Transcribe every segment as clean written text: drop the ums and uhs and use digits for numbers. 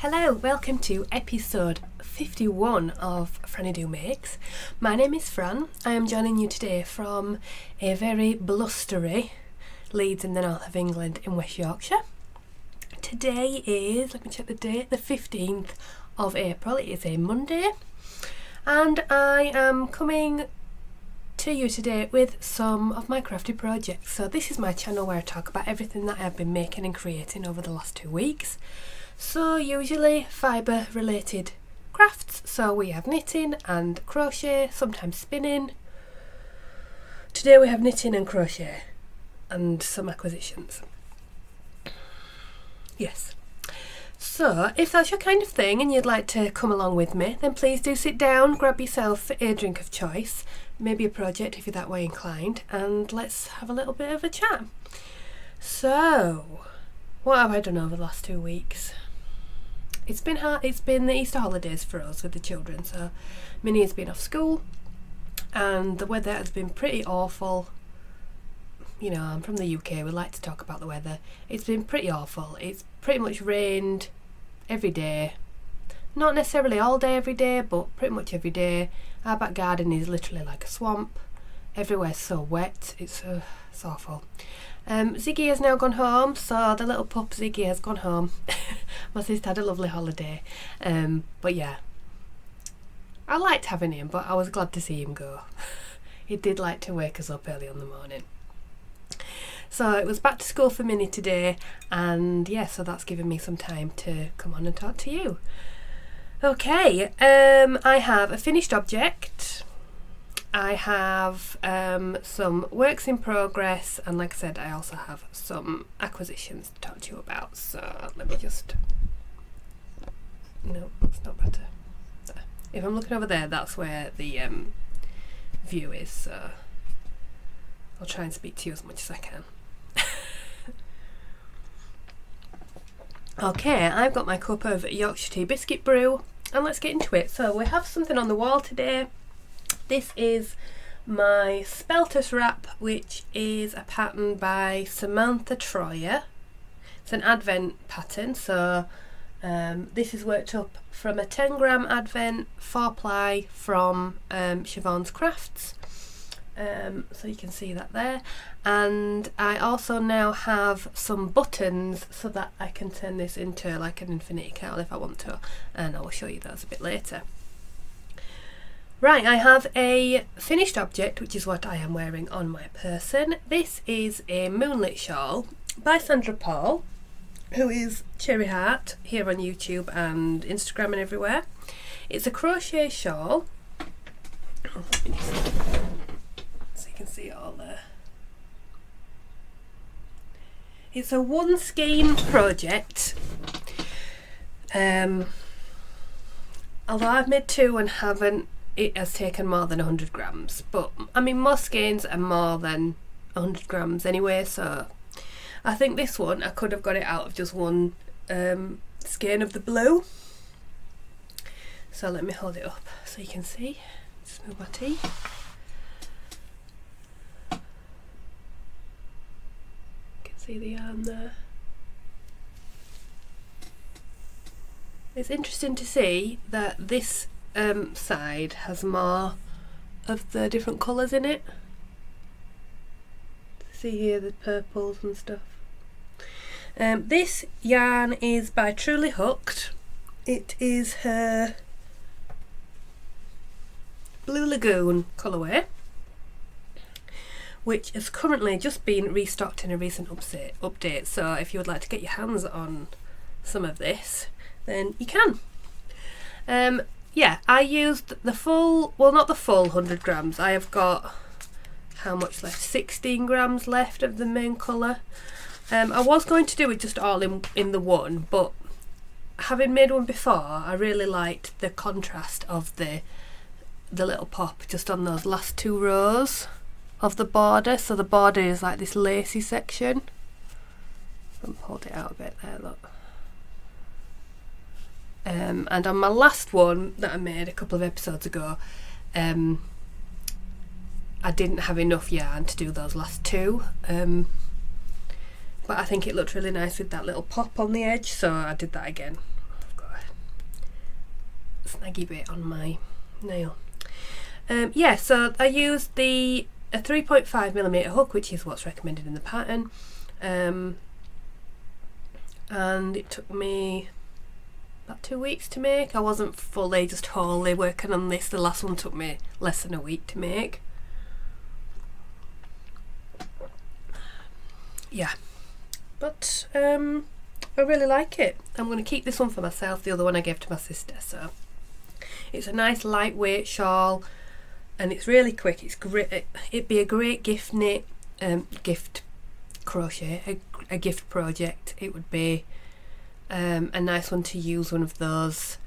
Hello, welcome to episode 51 of FrannyDoMakes. My name is Fran. I am joining you today from a very blustery Leeds in the north of England in West Yorkshire. Today is, let me check the date, the 15th of April. It is a Monday and I am coming to you today with some of my crafty projects. So this is my channel where I talk about everything that I've been making and creating over the last 2 weeks. So usually fibre related crafts, so we have knitting and crochet, sometimes spinning. Today we have knitting and crochet and some acquisitions. Yes. So if that's your kind of thing and you'd like to come along with me, then please do sit down, grab yourself a drink of choice, maybe a project if you're that way inclined, and let's have a little bit of a chat. So, what have I done over the last 2 weeks? It's been hard. It's been the Easter holidays for us with the children, so Minnie has been off school and the weather has been pretty awful. You know, I'm from the UK, we like to talk about the weather. It's been pretty awful. It's pretty much rained every day. Not necessarily all day every day, but pretty much every day. Our back garden is literally like a swamp. Everywhere's so wet, it's awful. Ziggy has now gone home, so the little pup Ziggy has gone home. My sister had a lovely holiday, but yeah, I liked having him, but I was glad to see him go. He did like to wake us up early in the morning. So it was back to school for Minnie today, and yeah, so that's given me some time to come on and talk to you. Okay, I have a finished object. I have some works in progress, and like I said, I also have some acquisitions to talk to you about. So let me just, no, it's not better. There. If I'm looking over there, that's where the view is, so I'll try and speak to you as much as I can. Okay, I've got my cup of Yorkshire tea biscuit brew, and let's get into it. So we have something on the wall today. This is my Speltus wrap, which is a pattern by Samantha Troyer. It's an advent pattern, so this is worked up from a 10 gram advent 4-ply from Siobhan's Crafts. So you can see that there, and I also now have some buttons so that I can turn this into like an infinity cowl if I want to, and I will show you those a bit later. Right, I have a finished object, which is what I am wearing on my person. This is a Moonlit Shawl by Sandra Paul, who is Cherry Heart here on YouTube and Instagram and everywhere. It's a crochet shawl. Oh, let me just, so you can see it all there. It's a one skein project. Although I've made 2 and haven't, it has taken more than 100 grams, but I mean most skeins are more than 100 grams anyway, so I think this one I could have got it out of just one skein of the blue. So let me hold it up so you can see. Just move my tea. You can see the yarn there. It's interesting to see that this side has more of the different colours in it. See here the purples and stuff. This yarn is by Truly Hooked. It is her Blue Lagoon colourway, which has currently just been restocked in a recent update, so if you would like to get your hands on some of this, then you can. Yeah, I used the full, well not the full 100 grams, I have got, how much left? 16 grams left of the main colour. I was going to do it just all in the one, but having made one before, I really liked the contrast of the little pop just on those last 2 rows of the border. So the border is like this lacy section. I'll hold it out a bit there, look. And on my last one that I made a couple of episodes ago, I didn't have enough yarn to do those last 2, but I think it looked really nice with that little pop on the edge, so I did that again. I've got snaggy bit on my nail. Yeah, so I used a 3.5mm hook, which is what's recommended in the pattern, and it took me about 2 weeks to make. I wasn't fully, just wholly working on this. The last one took me less than a week to make. Yeah, but I really like it. I'm going to keep this one for myself. The other one I gave to my sister. So it's a nice lightweight shawl, and it's really quick. It's great. It'd be a great gift knit, gift crochet, a gift project. It would be a nice one to use one of those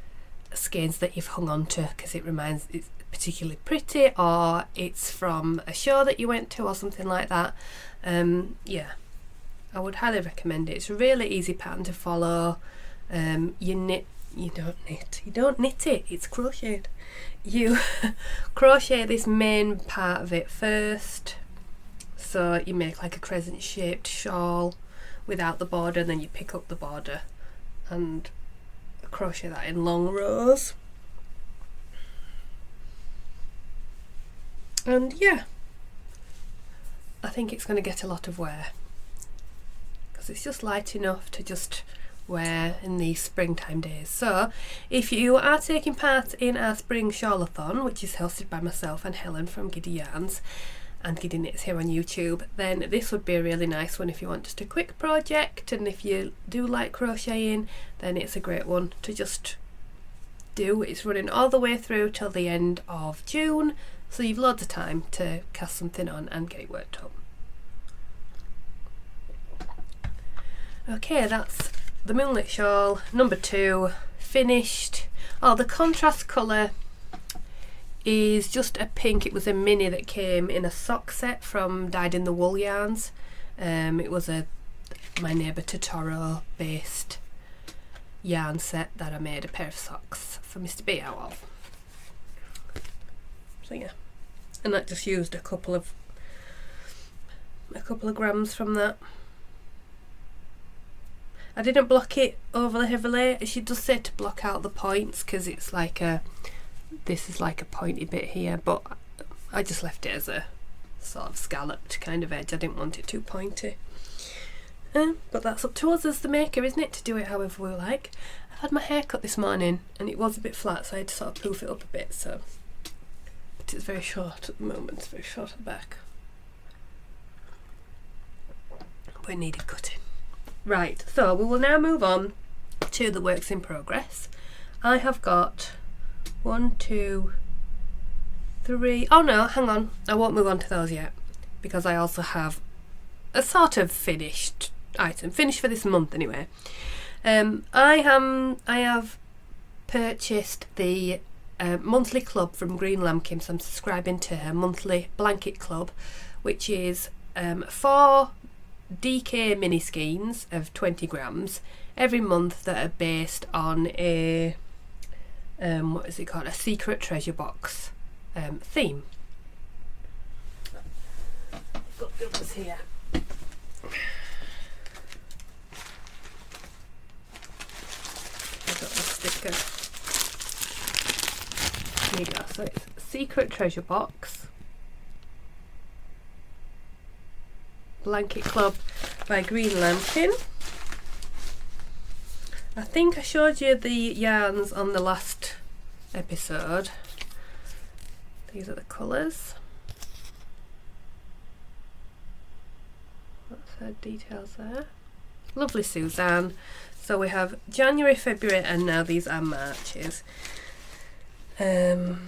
skeins that you've hung on to because it's particularly pretty, or it's from a show that you went to or something like that. Yeah, I would highly recommend it. It's a really easy pattern to follow. You don't knit it, it's crocheted. You crochet this main part of it first, so you make like a crescent shaped shawl without the border, and then you pick up the border and crochet that in long rows. And yeah, I think it's going to get a lot of wear because it's just light enough to just wear in these springtime days. So if you are taking part in our spring Shawlathon, which is hosted by myself and Helen from Giddy Yarns and Giddy Knits here on YouTube, then this would be a really nice one if you want just a quick project, and if you do like crocheting, then it's a great one to just do. It's running all the way through till the end of June, so you've loads of time to cast something on and get it worked up. Okay, that's the Moonlit Shawl number 2 finished. Oh, the contrast colour is just a pink. It was a mini that came in a sock set from Dyed in the Wool Yarns. It was my neighbour Totoro based yarn set that I made a pair of socks for Mr. B out of. So yeah, and that just used a couple of grams from that. I didn't block it overly heavily. She does say to block out the points because it's like this is like a pointy bit here, but I just left it as a sort of scalloped kind of edge. I didn't want it too pointy. But that's up to us as the maker, isn't it, to do it however we like. I've had my hair cut this morning and it was a bit flat, so I had to sort of poof it up a bit. So, but it's very short at the moment. It's very short at the back, but it needed cutting. Right, so we will now move on to the works in progress. I have got 1, 2, 3. Oh no, hang on. I won't move on to those yet because I also have a sort of finished item, finished for this month anyway. I have purchased the monthly club from Green Lambkin, so I'm subscribing to her monthly blanket club, which is 4 DK mini skeins of 20 grams every month that are based on a what is it called, a secret treasure box theme. I've got the others here. I've got the sticker. There you go. So it's secret treasure box blanket club by Green Lambkin. I think I showed you the yarns on the last episode. These are the colours. That's her details there. Lovely Suzanne. So we have January, February, and now these are Marches. I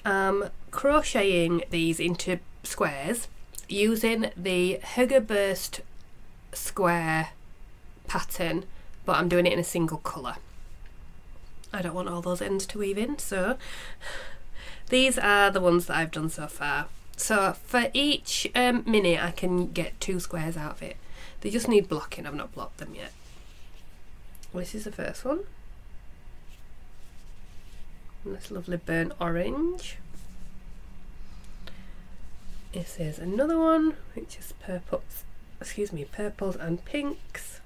am crocheting these into squares using the Hygge Burst square pattern, but I'm doing it in a single colour. I don't want all those ends to weave in, so these are the ones that I've done so far. So for each mini I can get 2 squares out of it. They just need blocking. I've not blocked them yet. This is the first one. And this lovely burnt orange. This is another one, which is purples and pinks.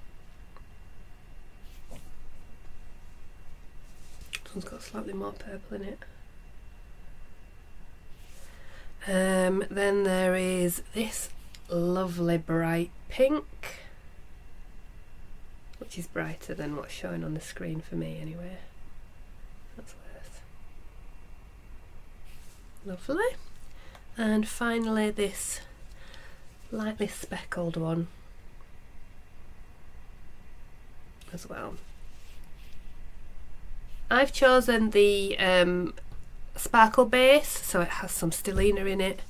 one's got slightly more purple in it. Then there is this lovely bright pink, which is brighter than what's showing on the screen for me anyway. That's worth. Lovely. And finally this lightly speckled one as well. I've chosen the sparkle base, so it has some stellina in it.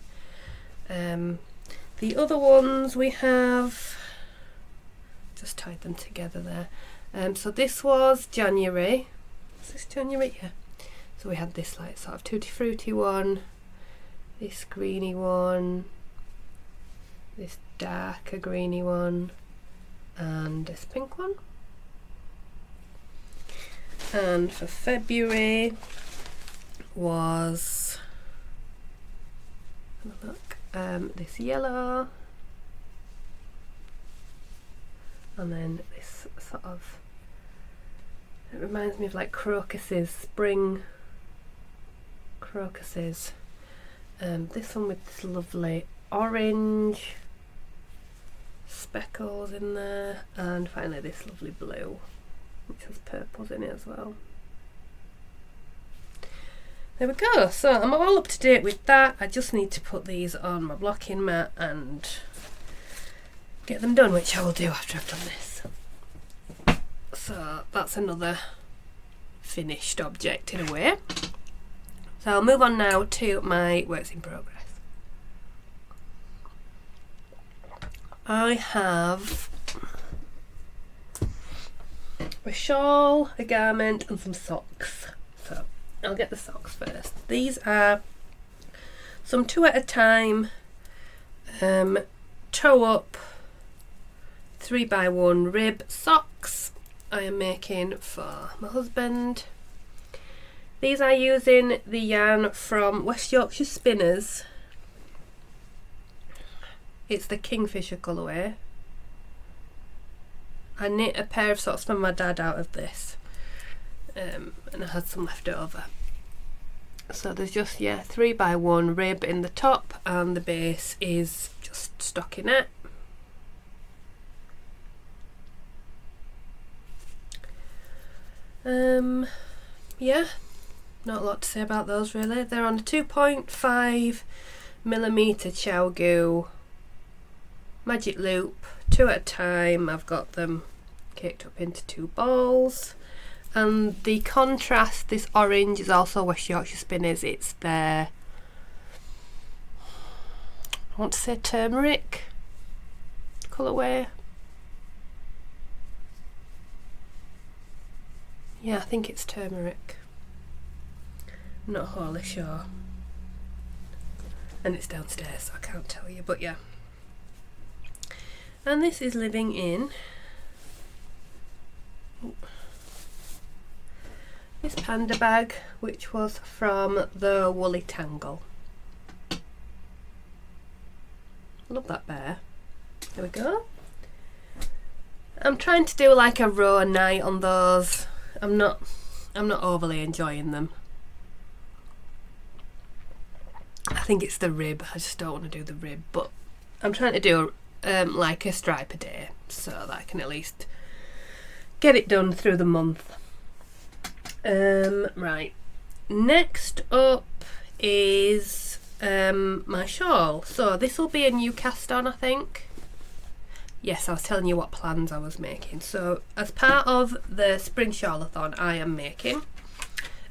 The other ones we have, just tied them together there. So this was January. Is this January? Yeah. So we had this like sort of tutti frutti one, this greeny one, this darker greeny one, and this pink one. And for February was, have a look, this yellow, and then this sort of, it reminds me of like crocuses, spring crocuses. This one with this lovely orange speckles in there, and finally this lovely blue which has purples in it as well. There we go, so I'm all up to date with that. I just need to put these on my blocking mat and get them done, which I will do after I've done this. So that's another finished object in a way. So I'll move on now to my works in progress. I have a shawl, a garment and some socks. So I'll get the socks first. These are some 2 at a time toe up 3x1 rib socks I am making for my husband. These are using the yarn from West Yorkshire Spinners. It's the Kingfisher colourway. I knit a pair of socks for my dad out of this, and I had some left over. So there's just 3x1 rib in the top, and the base is just stockinette. Yeah, not a lot to say about those really. They're on a 2.5mm Chow magic loop, 2 at a time. I've got them caked up into 2 balls, and the contrast, this orange, is also West Yorkshire Spinners. It's their, I want to say turmeric colourway. Yeah, I think it's turmeric. I'm not wholly sure. And it's downstairs, so I can't tell you, but yeah. And this is living in this panda bag, which was from the Woolly Tangle. Love that bear. There we go. I'm trying to do like a row a night on those. I'm not overly enjoying them. I think it's the rib. I just don't want to do the rib, but I'm trying to do like a stripe a day, so that I can at least get it done through the month. Right, next up is my shawl. So this will be a new cast on, I think. Yes, I was telling you what plans I was making. So as part of the spring Shawlathon, I am making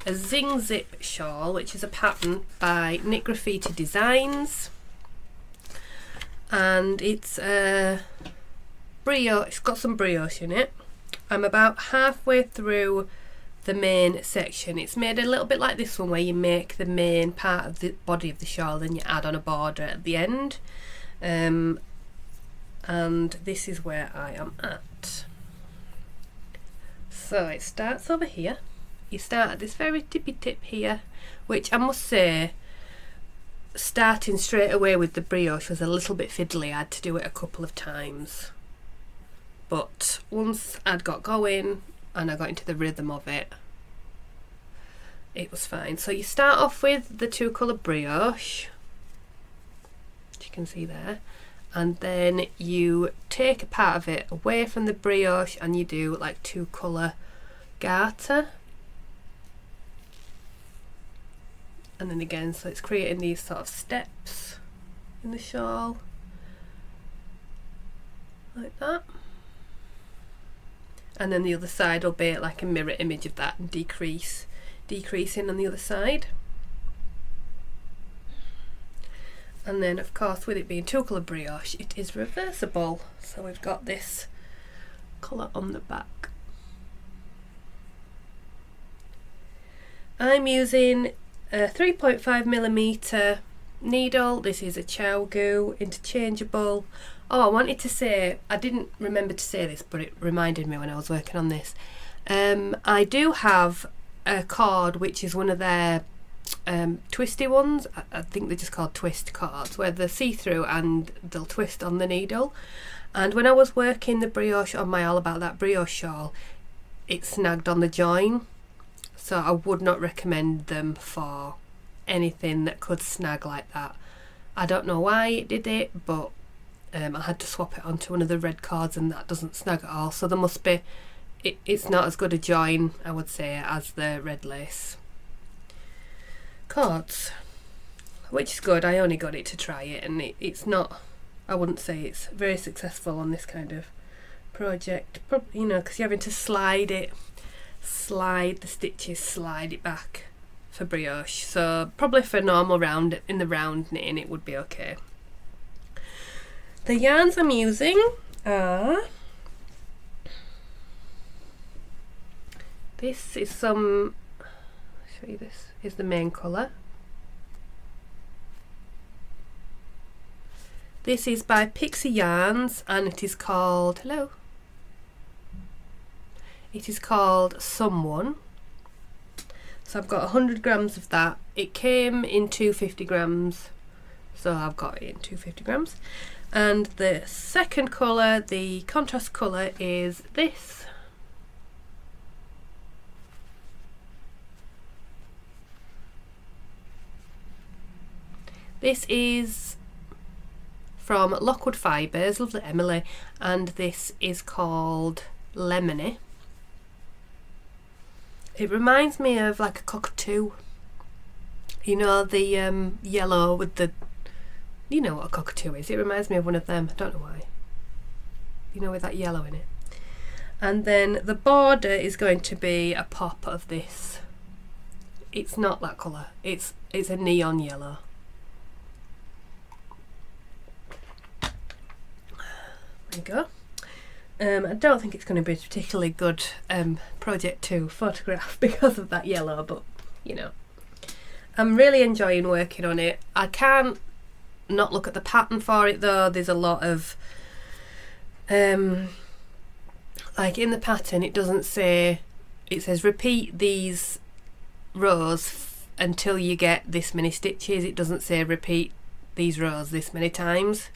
a Zing Zip Shawl, which is a pattern by Knit Graffiti Designs, and it's brioche. It's got some brioche in it. I'm about halfway through the main section. It's made a little bit like this one, where you make the main part of the body of the shawl, then you add on a border at the end. And this is where I am at. So it starts over here. You start at this very tippy tip here, which I must say, starting straight away with the brioche was a little bit fiddly. I had to do it a couple of times, but once I'd got going and I got into the rhythm of it, it was fine. So you start off with the 2-colour Brioche, which you can see there, and then you take a part of it away from the Brioche and you do like 2-colour Garter. And then again, so it's creating these sort of steps in the shawl, like that. And then the other side will be like a mirror image of that and decreasing on the other side. And then of course, with it being 2-colour Brioche, it is reversible. So we've got this colour on the back. I'm using a 3.5mm needle. This is a Chow interchangeable. Oh, I wanted to say, I didn't remember to say this, but it reminded me when I was working on this. I do have a cord which is one of their twisty ones. I think they're just called twist cords, where they're see-through and they'll twist on the needle. And when I was working the Brioche on my All About That Brioche shawl, it snagged on the join. So I would not recommend them for anything that could snag like that. I don't know why it did it, but I had to swap it onto one of the red cords and that doesn't snag at all. So there must be, it's not as good a join, I would say, as the red lace cords, which is good. I only got it to try it, and it's not, I wouldn't say it's very successful on this kind of project, you know, because you're having to slide the stitches, slide it back for Brioche. So probably for normal round, in the round knitting, it would be okay. The yarns I'm using are, this is some, I'll show you, this is the main colour. This is by Pixie Yarns and it is called, hello, it is called Someone. So I've got 100 grams of that. It came in 250 grams, so I've got it in 250 grams. And the second colour, the contrast colour, is this. This is from Lockwood Fibres, lovely Emily, and this is called Lemony. It reminds me of like a cockatoo. You know, the yellow with the, you know what a cockatoo is. It reminds me of one of them. I don't know why. You know, with that yellow in it. And then the border is going to be a pop of this. It's not that colour. It's a neon yellow. There you go. I don't think it's going to be a particularly good project to photograph because of that yellow, but you know, I'm really enjoying working on it. I can't not look at the pattern for it though. There's a lot of like in the pattern it doesn't say, it says repeat these rows until you get this many stitches. It doesn't say repeat these rows this many times.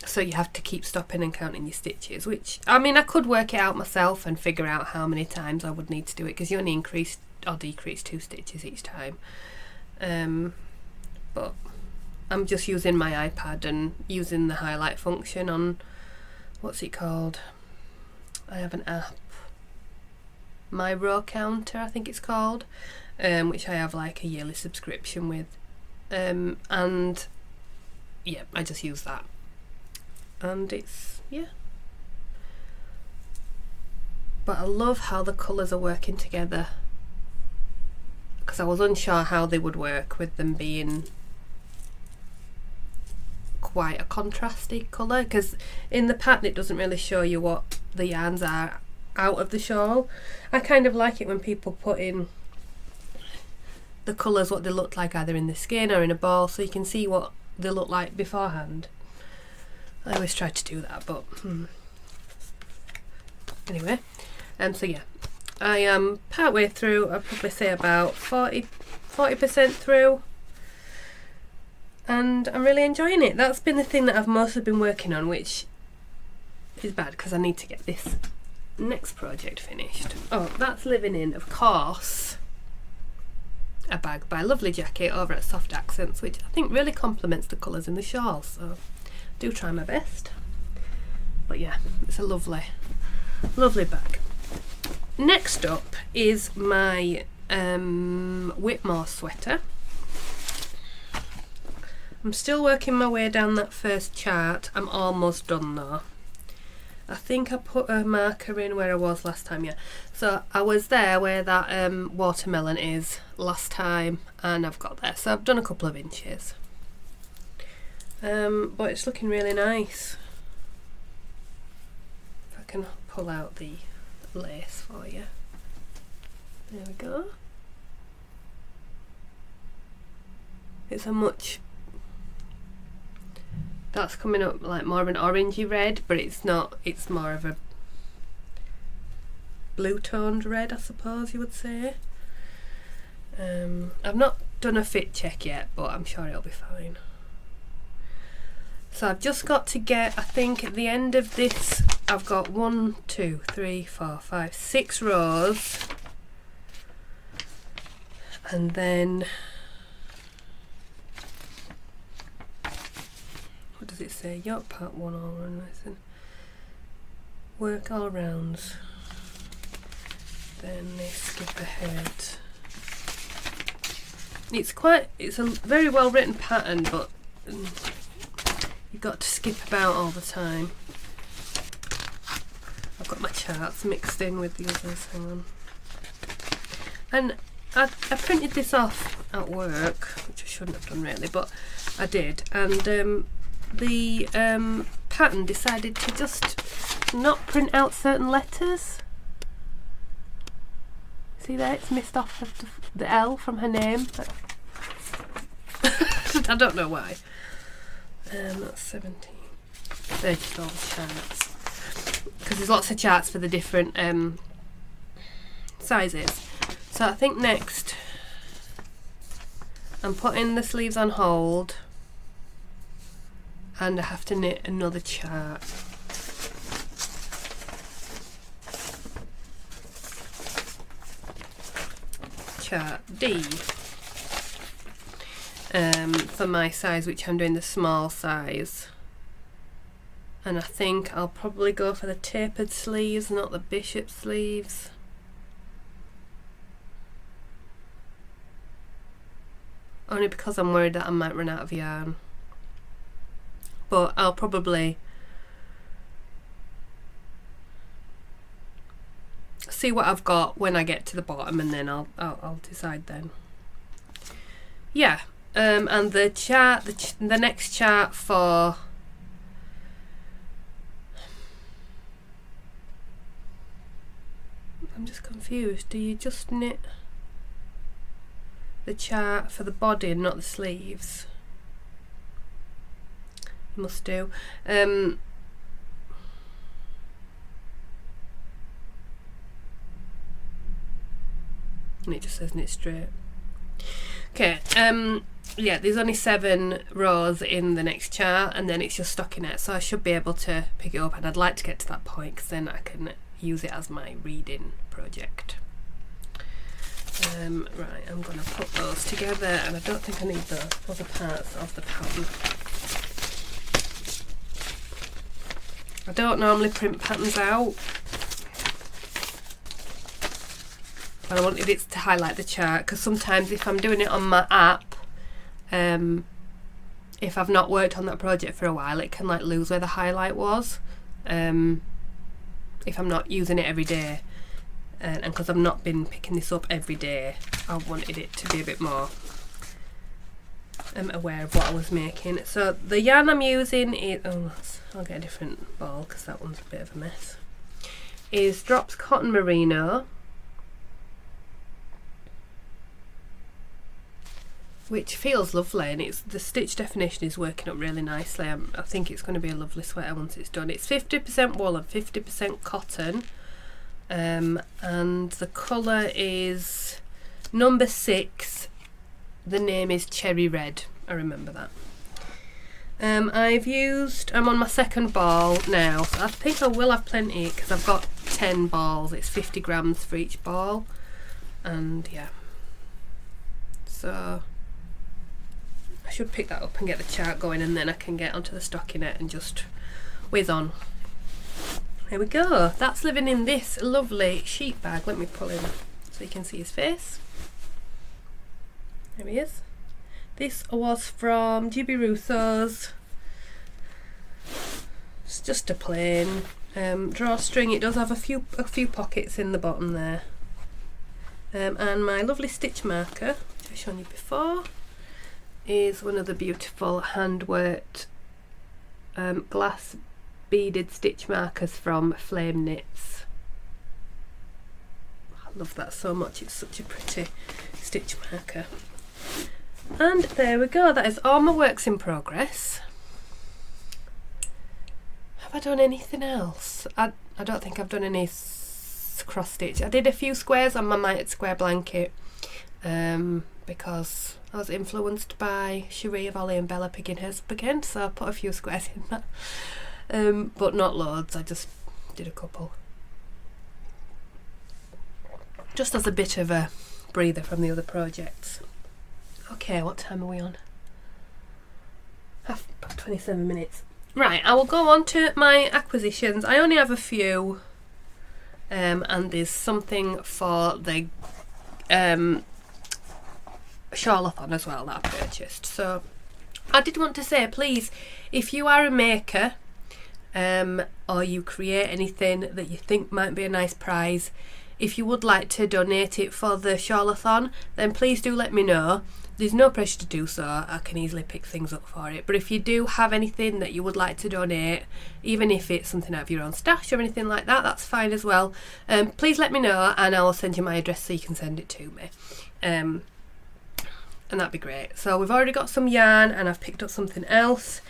So you have to keep stopping and counting your stitches, which, I mean, I could work it out myself and figure out how many times I would need to do it, because you only increase or decrease 2 stitches each time. But I'm just using my iPad and using the highlight function on, what's it called? I have an app, My Row Counter I think it's called, which I have like a yearly subscription with, and yeah, I just use that. And it's, yeah, but I love how the colours are working together, because I was unsure how they would work with them being quite a contrasty colour, because in the pattern it doesn't really show you what the yarns are out of the shawl. I kind of like it when people put in the colours, what they look like either in the skin or in a ball, so you can see what they look like beforehand. I always try to do that, but anyway, so yeah, I am part way through. I'd probably say about 40% through, and I'm really enjoying it. That's been the thing that I've mostly been working on, which is bad because I need to get this next project finished. Oh, that's living in, of course, a bag by Lovely Jacket over at Soft Accents, which I think really complements the colours in the shawl, so do try my best. But yeah, it's a lovely, lovely bag. Next up is my Whitmoor Sweater. I'm still working my way down that first chart. I'm almost done though. I think I put a marker in where I was last time, yeah. So I was there where that watermelon is last time, and I've got there. So I've done a couple of inches. But it's looking really nice. If I can pull out the lace for you. There we go. It's a much... That's coming up like more of an orangey red, but it's not, it's more of a blue toned red, I suppose you would say. I've not done a fit check yet, but I'm sure it'll be fine. So I've just got to get, I think at the end of this, I've got 1, 2, 3, 4, 5, 6 rows, and then what does it say? Yoke part 1 all round, listen. Work all rounds. Then they skip ahead. It's a very well written pattern, but you've got to skip about all the time. I've got my charts mixed in with the others, hang on. And I printed this off at work, which I shouldn't have done really, but I did. And the pattern decided to just not print out certain letters. See there, it's missed off of the L from her name. I don't know why. That's 17. They're just all the charts. Because there's lots of charts for the different sizes. So I think next I'm putting the sleeves on hold, and I have to knit another chart. Chart D for my size, which I'm doing the small size, and I think I'll probably go for the tapered sleeves, not the bishop sleeves. Only because I'm worried that I might run out of yarn. But I'll probably see what I've got when I get to the bottom, and then I'll decide then. Yeah, and the chart, the next chart for I'm just confused. Do you just knit the chart for the body and not the sleeves? You must do. And it just says knit straight. Okay, yeah, there's only 7 rows in the next chart, and then it's just stockinette, so I should be able to pick it up, and I'd like to get to that point because then I can use it as my reading project. Right, I'm going to put those together, and I don't think I need the other parts of the pattern. I don't normally print patterns out, but I wanted it to highlight the chart, because sometimes if I'm doing it on my app, if I've not worked on that project for a while, it can like lose where the highlight was if I'm not using it every day, and because I've not been picking this up every day, I wanted it to be a bit more aware of what I was making. So the yarn I'm using is, I'll get a different ball because that one's a bit of a mess, is Drops Cotton Merino, which feels lovely, and it's the stitch definition is working up really nicely. I think it's going to be a lovely sweater once it's done. It's 50% wool and 50% cotton, and the colour is number 6. The name is Cherry Red, I remember that. I'm on my second ball now, so I think I will have plenty because I've got 10 balls. It's 50 grams for each ball, and yeah, so I should pick that up and get the chart going, and then I can get onto the stockinette and just whiz on. There we go. That's living in this lovely sheep bag. Let me pull him so you can see his face. There he is. This was from GB Russo's. It's just a plain drawstring. It does have a few pockets in the bottom there. And my lovely stitch marker, which I've shown you before, is one of the beautiful hand-worked glass beaded stitch markers from Flame Knits. I love that so much. It's such a pretty stitch marker. And there we go. That is all my works in progress. Have I done anything else? I don't think I've done any cross stitch. I did a few squares on my Mitered Square blanket because I was influenced by Cherie of Ollie and Bella picking hers up again, so I put a few squares in that, but not loads. I just did a couple, just as a bit of a breather from the other projects. Okay, what time are we on? About 27 minutes. Right, I will go on to my acquisitions. I only have a few, and there's something for the Shawlathon as well that I purchased. So I did want to say, please, if you are a maker or you create anything that you think might be a nice prize, if you would like to donate it for the Shawlathon, then please do let me know. There's no pressure to do so. I can easily pick things up for it. But if you do have anything that you would like to donate, even if it's something out of your own stash or anything like that, that's fine as well. Please let me know, and I will send you my address so you can send it to me. And that'd be great. So we've already got some yarn, and I've picked up something else.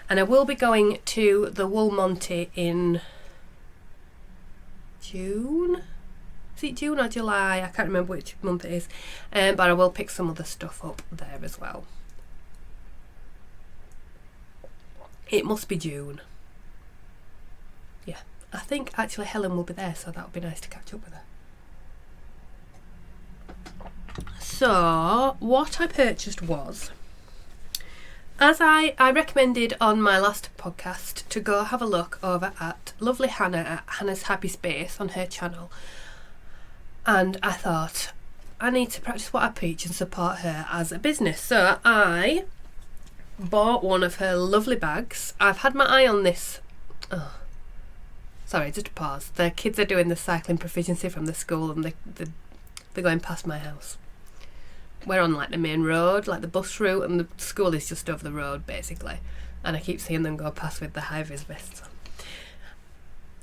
And I will be going to the Wool Monty in June. Is it June or July? I can't remember which month it is. But I will pick some other stuff up there as well. It must be June. Yeah. I think actually Helen will be there, so that would be nice to catch up with her. So, what I purchased was, as I recommended on my last podcast, to go have a look over at lovely Hannah at Hannah's Happy Space on her channel. And I thought, I need to practice what I preach and support her as a business. So I bought one of her lovely bags. I've had my eye on this. Oh, sorry, just a pause. The kids are doing the cycling proficiency from the school, and they're going past my house. We're on like the main road, like the bus route, and the school is just over the road basically. And I keep seeing them go past with the high-vis vests on.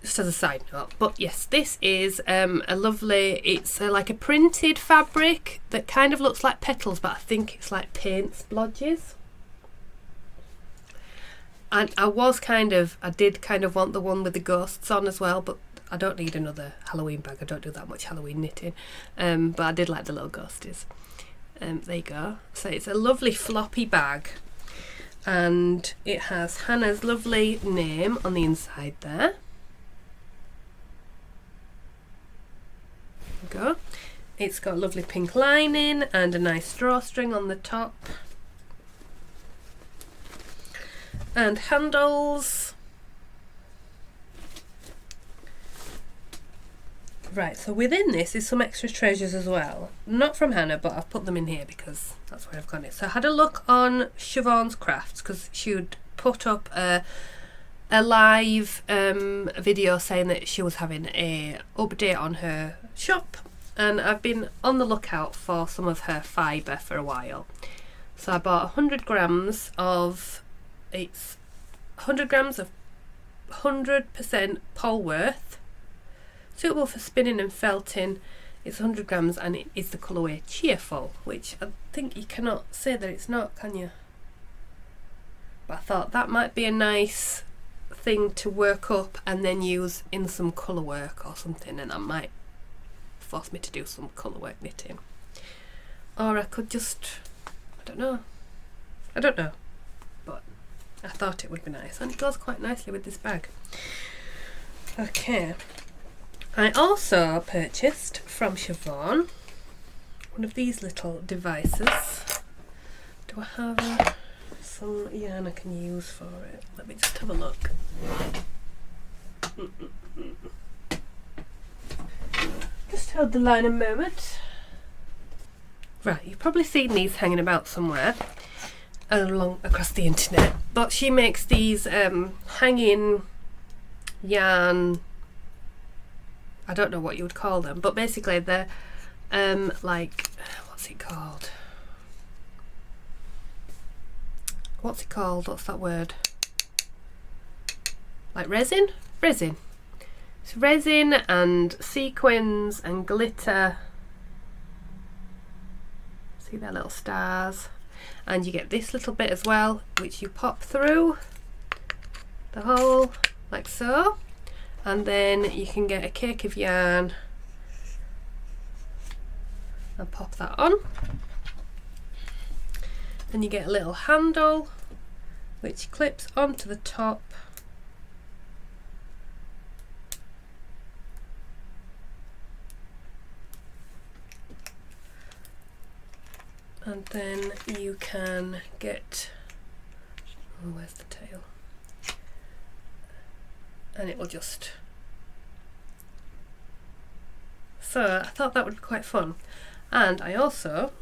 Just as a side note, but yes, this is a lovely, it's like a printed fabric that kind of looks like petals, but I think it's like paint splodges. And I did kind of want the one with the ghosts on as well, but I don't need another Halloween bag. I don't do that much Halloween knitting, but I did like the little ghosties. There you go. So it's a lovely floppy bag, and it has Hannah's lovely name on the inside there. Go. It's got a lovely pink lining and a nice drawstring on the top, and handles. Right, so within this is some extra treasures as well. Not from Hannah, but I've put them in here because that's where I've got it. So I had a look on Siobhan's Crafts because she would put up a live video saying that she was having a update on her shop, and I've been on the lookout for some of her fibre for a while. So I bought 100 grams of, it's 100 grams of 100% Polworth, suitable for spinning and felting. It's 100 grams and it is the colourway Cheerful, which I think you cannot say that it's not, can you? But I thought that might be a nice thing to work up and then use in some colour work or something, and that might force me to do some colour work knitting. Or I could just, I don't know, but I thought it would be nice, and it goes quite nicely with this bag. Okay, I also purchased from Shawlathon one of these little devices. Do I have some yarn I can use for it? Let me just have a look. Just hold the line a moment. Right, you've probably seen these hanging about somewhere along across the internet, but she makes these hanging yarn, I don't know what you would call them, but basically they're like, what's it called? What's that word? Like resin? Resin. It's resin and sequins and glitter. See their little stars? And you get this little bit as well, which you pop through the hole like so, and then you can get a cake of yarn and pop that on. Then you get a little handle which clips onto the top, and then you can get, oh, where's the tail? And it will just, so I thought that would be quite fun. And I also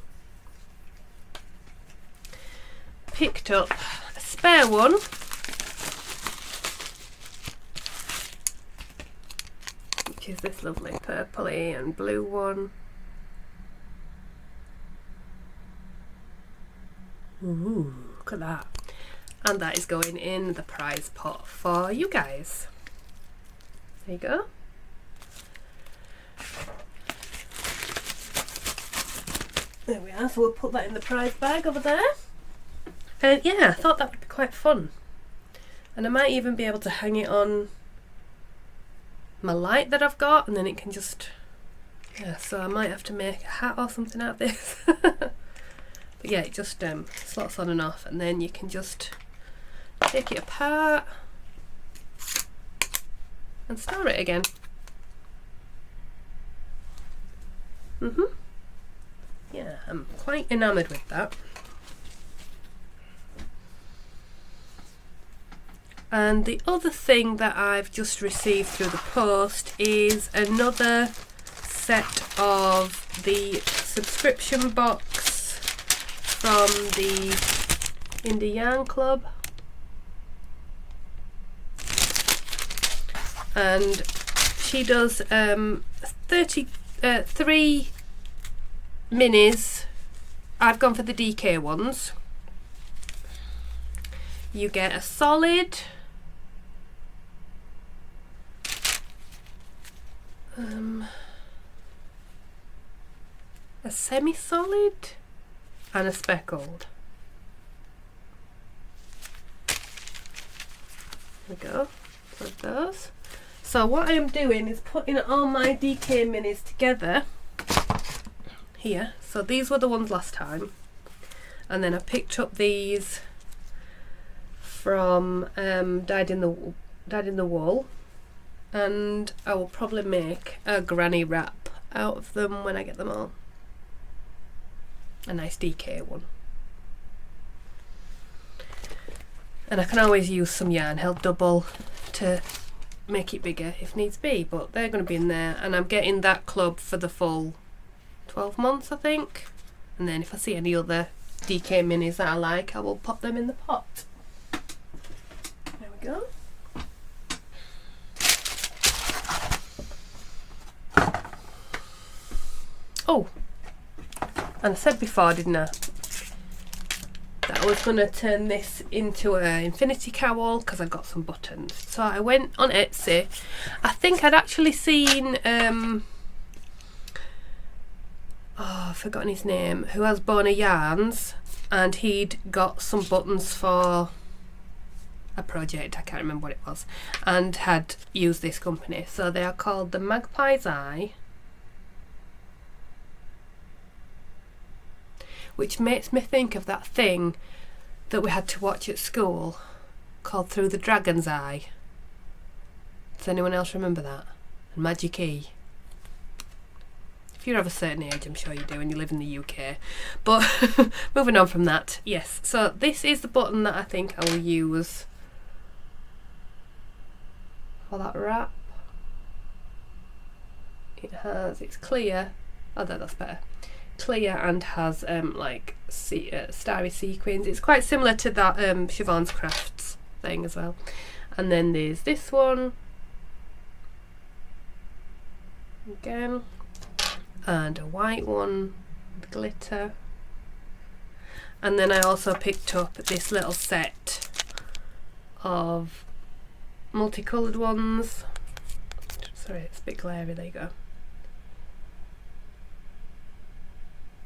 picked up a spare one, which is this lovely purpley and blue one. Ooh, look at that. And that is going in the prize pot for you guys. There you go. There we are, so we'll put that in the prize bag over there. And yeah, I thought that would be quite fun. And I might even be able to hang it on my light that I've got, and then it can just, yeah, so I might have to make a hat or something out of this. But yeah, it just slots on and off, and then you can just take it apart and store it again. Yeah, I'm quite enamoured with that. And the other thing that I've just received through the post is another set of the subscription box from the Indie Yarn Club. And she does 33 minis. I've gone for the DK ones. You get a solid, a semi-solid, and a speckled. There we go, put those. So what I am doing is putting all my DK minis together here. So these were the ones last time, and then I picked up these from Dyed in the Wool, and I will probably make a granny wrap out of them when I get them all. A nice DK one. And I can always use some yarn held double to make it bigger if needs be, but they're going to be in there, and I'm getting that club for the full 12 months, I think. And then if I see any other DK minis that I like, I will pop them in the pot. There we go. Oh, and I said before, didn't I, that I was going to turn this into an infinity cowl because I got some buttons. So I went on Etsy. I think I'd actually seen I've forgotten his name, who has Bona Yarns, and he'd got some buttons for a project, I can't remember what it was, and had used this company. So they are called the Magpie's Eye, which makes me think of that thing that we had to watch at school called Through the Dragon's Eye. Does anyone else remember that? and Magic-E. If you're of a certain age, I'm sure you do, and you live in the UK. But moving on from that, yes. So this is the button that I think I will use for that wrap. It's clear. Oh, that's better. Clear and has like starry sequins. It's quite similar to that Siobhan's Crafts thing as well. And then there's this one again, and a white one with glitter. And then I also picked up this little set of multicoloured ones. Sorry, it's a bit glary, there you go.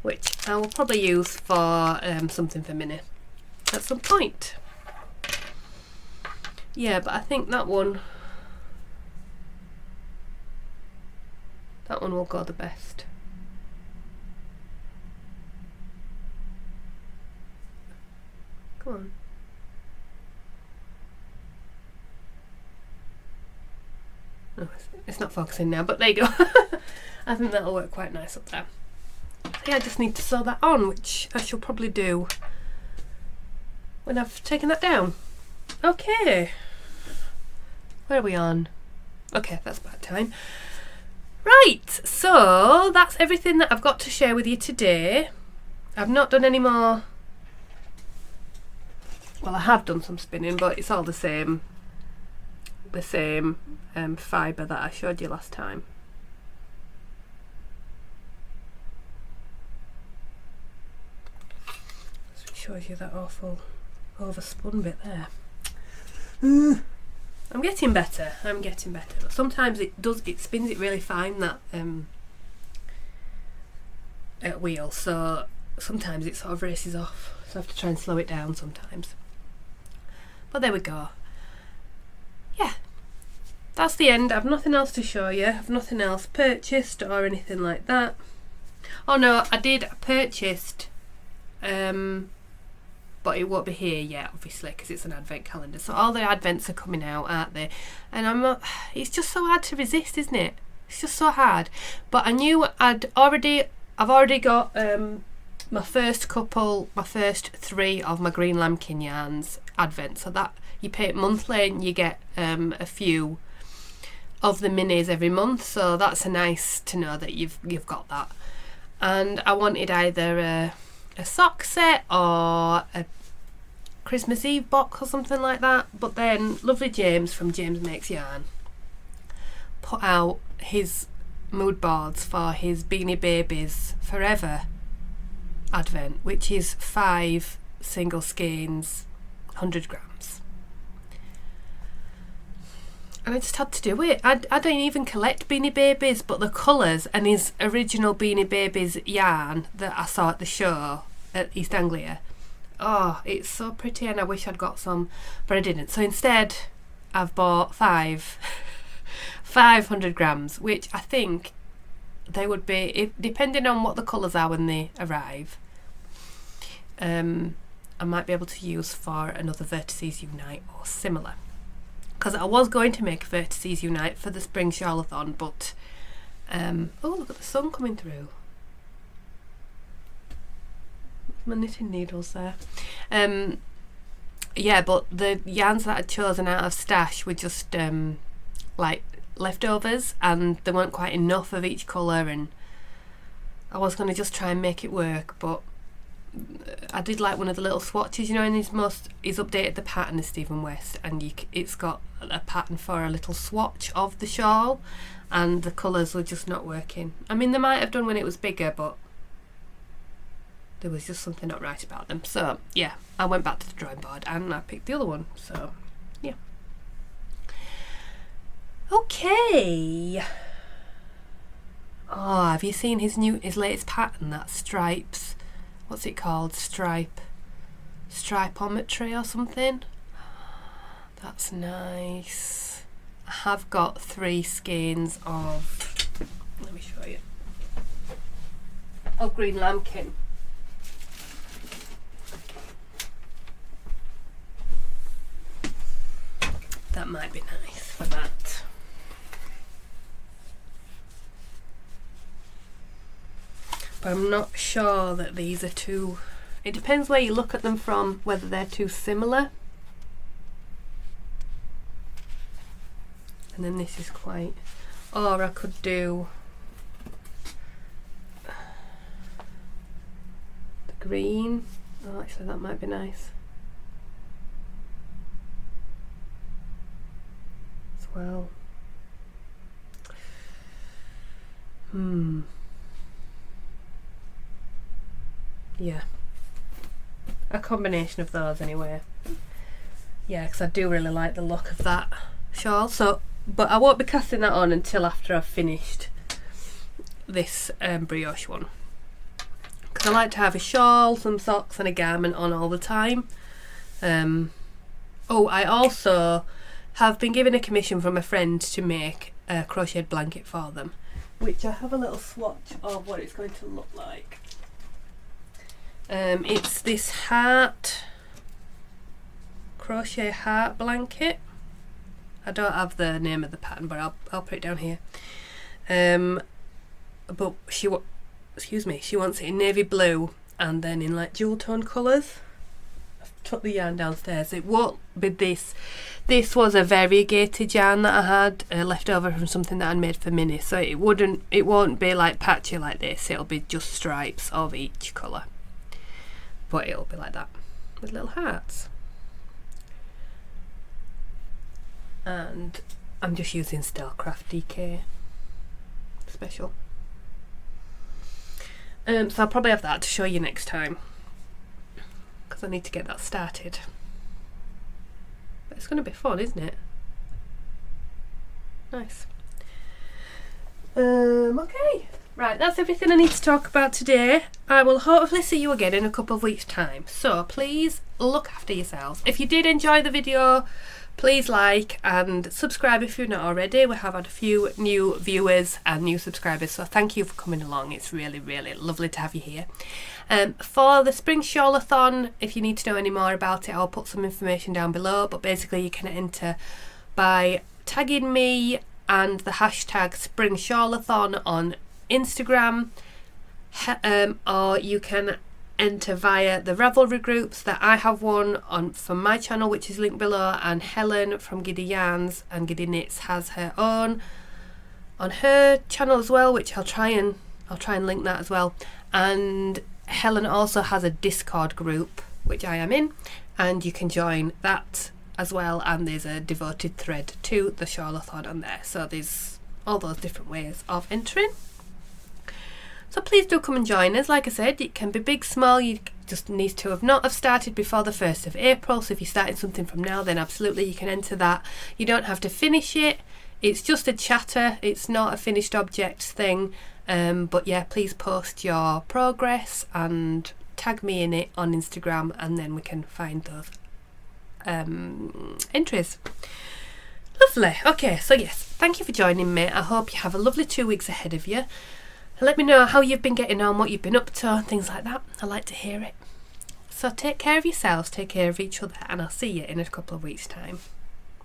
Which I will probably use for something for Minnie at some point. Yeah, but I think that one will go the best. Come on. No, it's not focusing now, but there you go. I think that'll work quite nice up there. Yeah, I just need to sew that on, which I shall probably do when I've taken that down. Okay, where are we on? Okay, that's about time. Right, so that's everything that I've got to share with you today. I've not done any more. Well, I have done some spinning, but it's all the same fibre that I showed you last time. Shows you that awful overspun bit there. I'm getting better. But sometimes it spins it really fine, that wheel, so sometimes it sort of races off, so I have to try and slow it down sometimes. But there we go. Yeah, that's the end. I've nothing else to show you. I've nothing else purchased or anything like that. Oh no, I purchased but it won't be here yet, obviously, because it's an advent calendar. So all the advents are coming out, aren't they? And it's just so hard to resist, isn't it? It's just so hard. But I knew I've already got my first 3 of my green lambkin yarns advent. So that you pay it monthly and you get a few of the minis every month. So that's nice to know that you've got that. And I wanted either a sock set or a Christmas Eve box or something like that, but then lovely James from James Makes Yarn put out his mood boards for his Beanie Babies Forever advent, which is 5 single skeins, 100 grams. And I just had to do it. I don't even collect Beanie Babies, but the colours and his original Beanie Babies yarn that I saw at the show at East Anglia, oh, it's so pretty, and I wish I'd got some, but I didn't. So instead I've bought 500 grams, which I think they would be, depending on what the colours are when they arrive, I might be able to use for another Vertices Unite or similar. Because I was going to make Vertices Unite for the spring Shawlathon, but oh, look at the sun coming through. My knitting needles there. Yeah, but the yarns that I'd chosen out of stash were just like leftovers, and there weren't quite enough of each colour, and I was going to just try and make it work, but I did like one of the little swatches, you know, and he's updated the pattern of Stephen West, and it's got a pattern for a little swatch of the shawl, and the colours were just not working. I mean, they might have done when it was bigger, but there was just something not right about them. So yeah, I went back to the drawing board and I picked the other one. So yeah. Okay. Oh, have you seen his latest pattern? That stripes. What's it called? Stripometry or something? That's nice. I have got 3 skeins of, let me show you, of green lambkin. That might be nice for that. but I'm not sure that these are too, it depends where you look at them from, whether they're too similar. And then this is quite, or I could do the green. Oh, actually that might be nice as well. Yeah, a combination of those anyway. Yeah, because I do really like the look of that shawl. So, but I won't be casting that on until after I've finished this brioche one, because I like to have a shawl, some socks and a garment on all the time. Oh, I also have been given a commission from a friend to make a crocheted blanket for them, which I have a little swatch of what it's going to look like. It's this heart, crochet heart blanket. I don't have the name of the pattern, but I'll put it down here. But she wants it in navy blue and then in like jewel tone colours. I've took the yarn downstairs. It won't be this. This was a variegated yarn that I had left over from something that I'd made for Minnie, so it won't be like patchy like this. It'll be just stripes of each colour, but it'll be like that with little hearts. And I'm just using Stellcraft DK special. So I'll probably have that to show you next time, because I need to get that started. But it's going to be fun, isn't it? Nice. Okay, right, that's everything I need to talk about today. I will hopefully see you again in a couple of weeks' time. So please look after yourselves. If you did enjoy the video, please like and subscribe if you're not already. We have had a few new viewers and new subscribers, so thank you for coming along. It's really, really lovely to have you here. For the Spring Shawlathon, if you need to know any more about it, I'll put some information down below, but basically you can enter by tagging me and the hashtag Spring Shawlathon on Instagram, or you can enter via the Ravelry groups. That I have one on from my channel, which is linked below, and Helen from Giddy Yarns and Giddy Knits has her own on her channel as well, which I'll try and link that as well. And Helen also has a Discord group which I am in, and you can join that as well, and there's a devoted thread to the Shawlathon on there, so there's all those different ways of entering. So please do come and join us. Like I said, it can be big, small. You just need to not have started before the 1st of April. So if you're starting something from now, then absolutely you can enter that. You don't have to finish it. It's just a chatter. It's not a finished object thing. But yeah, please post your progress and tag me in it on Instagram, and then we can find those entries. Lovely. Okay, so yes, thank you for joining me. I hope you have a lovely 2 weeks ahead of you. Let me know how you've been getting on, what you've been up to, and things like that. I like to hear it. So take care of yourselves, take care of each other, and I'll see you in a couple of weeks' time.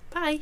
Bye.